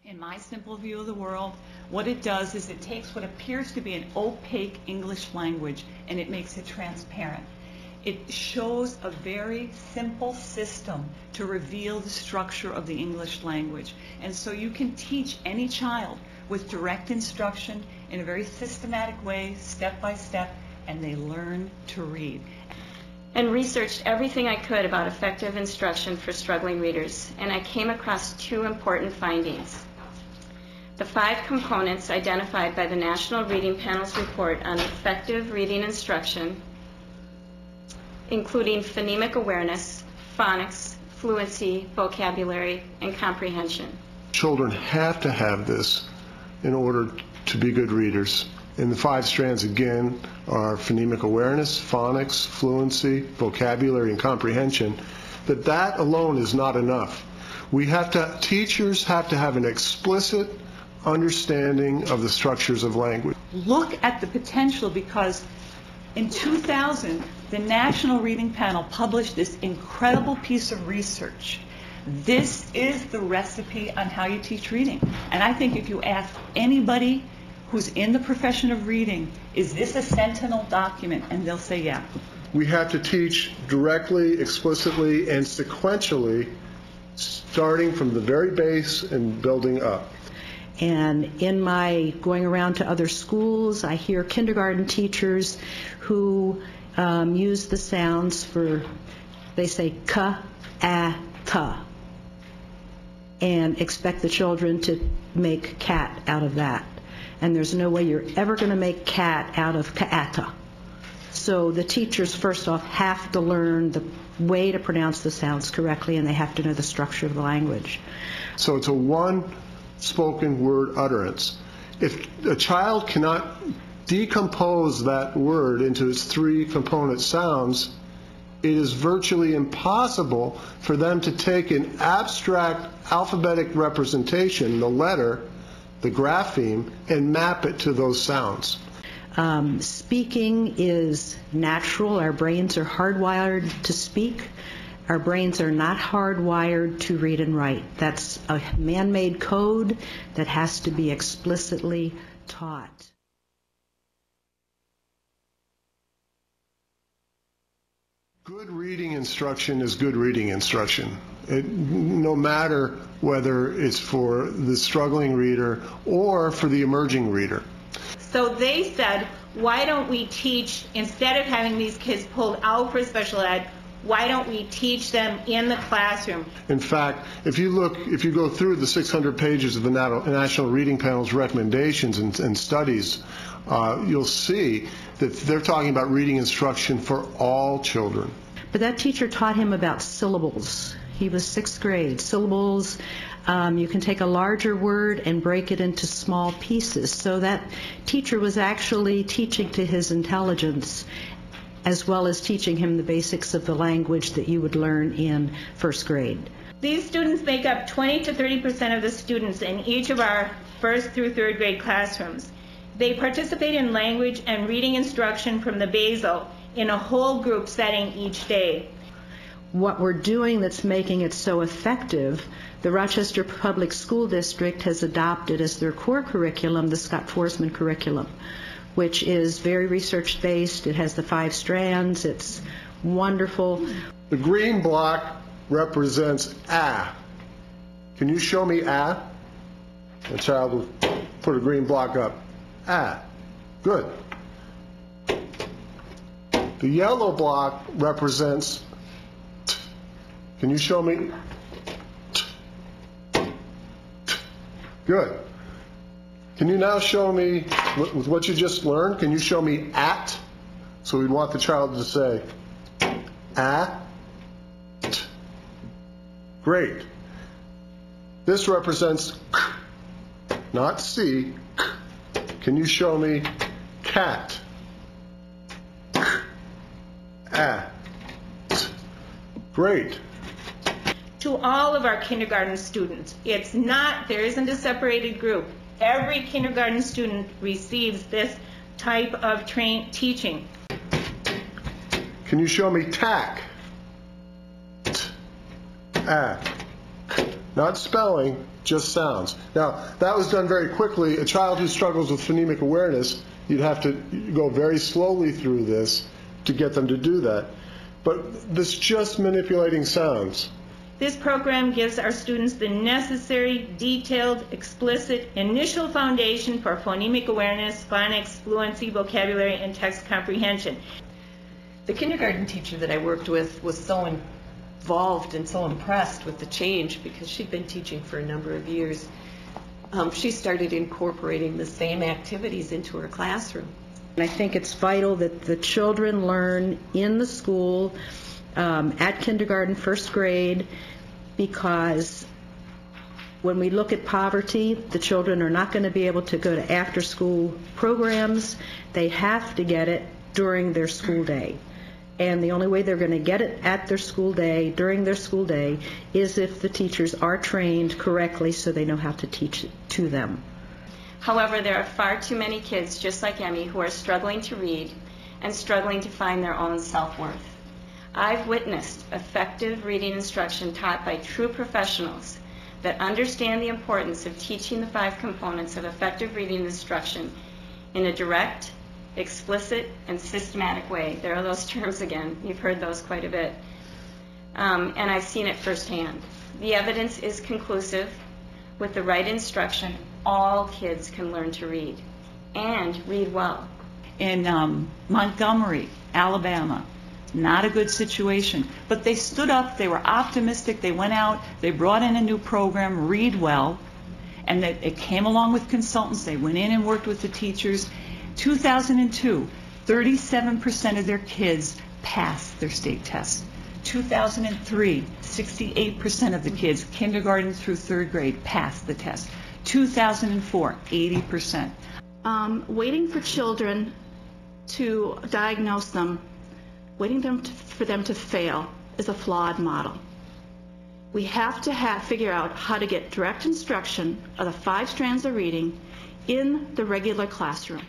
In my simple view of the world, what it does is it takes what appears to be an opaque English language and it makes it transparent. It shows a very simple system to reveal the structure of the English language. And so you can teach any child with direct instruction in a very systematic way, step by step, and they learn to read. And researched everything I could about effective instruction for struggling readers, and I came across two important findings. The 5 components identified by the National Reading Panel's report on effective reading instruction, including phonemic awareness, phonics, fluency, vocabulary, and comprehension. Children have to have this in order to be good readers. And the 5 strands, again, are phonemic awareness, phonics, fluency, vocabulary, and comprehension. But that alone is not enough. Teachers have to have an explicit understanding of the structures of language. Look at the potential, because in 2000, the National Reading Panel published this incredible piece of research. This is the recipe on how you teach reading. And I think if you ask anybody who's in the profession of reading, is this a sentinel document? And they'll say, yeah. We have to teach directly, explicitly, and sequentially, starting from the very base and building up. And in my going around to other schools, I hear kindergarten teachers who use the sounds for, they say ka, a, ta, and expect the children to make cat out of that. And there's no way you're ever going to make cat out of ka'ata. So the teachers, first off, have to learn the way to pronounce the sounds correctly, and they have to know the structure of the language. So it's a one spoken word utterance. If a child cannot decompose that word into its 3 component sounds, it is virtually impossible for them to take an abstract alphabetic representation, the letter, the grapheme, and map it to those sounds. Speaking is natural. Our brains are hardwired to speak. Our brains are not hardwired to read and write. That's a man-made code that has to be explicitly taught. Good reading instruction is good reading instruction. No matter whether it's for the struggling reader or for the emerging reader. So they said, why don't we teach, instead of having these kids pulled out for special ed, why don't we teach them in the classroom? In fact, if you go through the 600 pages of the National Reading Panel's recommendations and studies, you'll see that they're talking about reading instruction for all children. But that teacher taught him about syllables. He was 6th grade. Syllables, you can take a larger word and break it into small pieces. So that teacher was actually teaching to his intelligence, as well as teaching him the basics of the language that you would learn in 1st grade. These students make up 20 to 30% of the students in each of our 1st through 3rd grade classrooms. They participate in language and reading instruction from the basal in a whole group setting each day. What we're doing that's making it so effective, the Rochester Public School District has adopted as their core curriculum the Scott Forsman curriculum, which is very research-based. It has the 5 strands. It's wonderful. The green block represents a. Can you show me a? The child will put a green block up. A. Good. The yellow block represents t. Can you show me t? T. Good. Can you now show me, with what you just learned, can you show me at? So we'd want the child to say at. Great. This represents k, not C. K. Can you show me cat? At. Great. To all of our kindergarten students, there isn't a separated group. Every kindergarten student receives this type of teaching. Can you show me tack? not spelling, just sounds. Now, that was done very quickly. A child who struggles with phonemic awareness, you'd have to go very slowly through this to get them to do that. But this is just manipulating sounds. This program gives our students the necessary, detailed, explicit, initial foundation for phonemic awareness, phonics, fluency, vocabulary, and text comprehension. The kindergarten teacher that I worked with was so involved and so impressed with the change because she'd been teaching for a number of years. She started incorporating the same activities into her classroom. And I think it's vital that the children learn in the school at kindergarten, first grade, because when we look at poverty, the children are not going to be able to go to after-school programs. They have to get it during their school day. And the only way they're going to get it at their school day, during their school day, is if the teachers are trained correctly so they know how to teach it to them. However, there are far too many kids, just like Emmy, who are struggling to read and struggling to find their own self-worth. I've witnessed effective reading instruction taught by true professionals that understand the importance of teaching the 5 components of effective reading instruction in a direct, explicit, and systematic way. There are those terms again. You've heard those quite a bit. And I've seen it firsthand. The evidence is conclusive. With the right instruction, all kids can learn to read and read well. In Montgomery, Alabama, not a good situation. But they stood up, they were optimistic, they went out, they brought in a new program, Read Well, and it came along with consultants. They went in and worked with the teachers. 2002, 37% of their kids passed their state test. 2003, 68% of the kids, kindergarten through 3rd grade, passed the test. 2004, 80%. Waiting for children to diagnose them, waiting for them to fail is a flawed model. We have to figure out how to get direct instruction of the 5 strands of reading in the regular classroom.